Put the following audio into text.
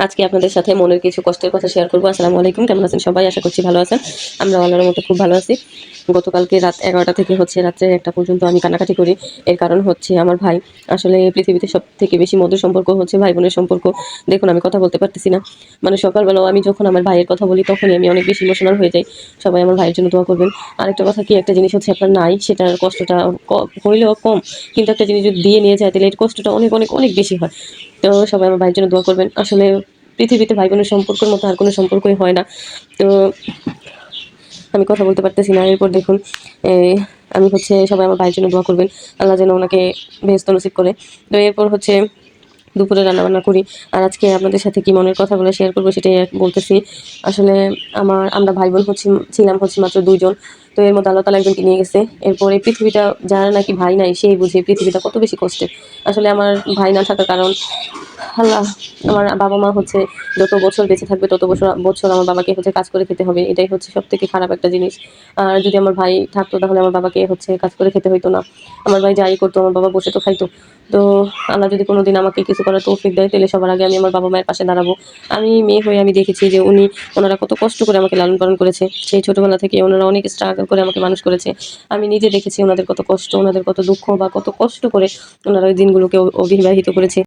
আজকে আপনাদের সাথে মনের কিছু কষ্টের কথা শেয়ার করব। আসসালামু আলাইকুম। কেমন আছেন সবাই? আশা করছি ভালো আছেন। আমরা আল্লাহর মতো খুব ভালো আছি। গতকালকে রাত ১১টা থেকে রাত্রে ১টা পর্যন্ত আমি কান্নাকাটি করি। এর কারণ হচ্ছে আমার ভাই। আসলে পৃথিবীতে সবথেকে বেশি মধুর সম্পর্ক হচ্ছে ভাই-বোনের সম্পর্ক। দেখুন আমি কথা বলতে পারতেছি না। মানে সকালবেলাও আমি যখন আমার ভাইয়ের কথা বলি তখনই আমি অনেক বেশি ইমোশনাল হয়ে যাই। সবাই আমার ভাইয়ের জন্য দোয়া করবেন। আরেকটা কথা কি, একটা জিনিস হচ্ছে আপনার নাই সেটার কষ্টটা হইলেও কম। কিন্তু একটা জিনিস যদি দিয়ে নিয়ে যায় তাহলে এর কষ্টটা অনেক, অনেক, অনেক বেশি হয়। তো সবাই আমার ভাইয়ের জন্য দোয়া করবেন। আসলে পৃথিবীতে ভাই-বোনের সম্পর্কের মতো আর কোনো সম্পর্কই হয় না। তো আমি কথা বলতে পারতেছি না। এরপর দেখুন আমি সবাই আমার ভাইয়ের জন্য দোয়া করবেন। আল্লাহ যেন ওনাকে বেহেশত নসিব করে। তো এরপর দুপুরে রান্নাবান্না করি। আর আজকে আপনাদের সাথে কি মনের কথাগুলো শেয়ার করব সেটাই বলতেছি। আসলে আমরা ভাই-বোন ছিলাম মাত্র ২ জন। তো এর মধ্যে আল্লাহ তাআলা একজনকে নিয়ে গেছে। এরপর এই পৃথিবীটা, যার নাকি ভাই নাই সেই বুঝে পৃথিবীটা কত বেশি কষ্টের। আসলে আমার ভাই না থাকার কারণ আল্লাহ, আমার বাবা-মা যত বছর বেঁচে থাকবে তত বছর আমার বাবাকে কাজ করে খেতে হবে। এটাই সবথেকে খারাপ একটা জিনিস। আর যদি আমার ভাই থাকতো তাহলে আমার বাবাকে কাজ করে খেতে হইতো না। আমার ভাই যাই করতো আমার বাবা বসে তো খাইতো। তো আল্লাহ যদি কোনোদিন আমাকে কিছু করার তৌফিক দেয় তাহলে সবার আগে আমি আমার বাবা-মায়ের পাশে দাঁড়াবো। আমি মেয়ে হয়ে আমি দেখেছি যে ওনারা কত কষ্ট করে আমাকে লালন-পালন করেছে। সেই ছোটবেলা থেকে ওনারা অনেক স্ট্রাগল করে আমাকে মানুষ করেছে। আমি নিজে দেখেছি ওনাদের কত কষ্ট, ওনাদের কত দুঃখ বা কত কষ্ট করে ওনারা ওই দিনগুলোকে অতিবাহিত করেছে।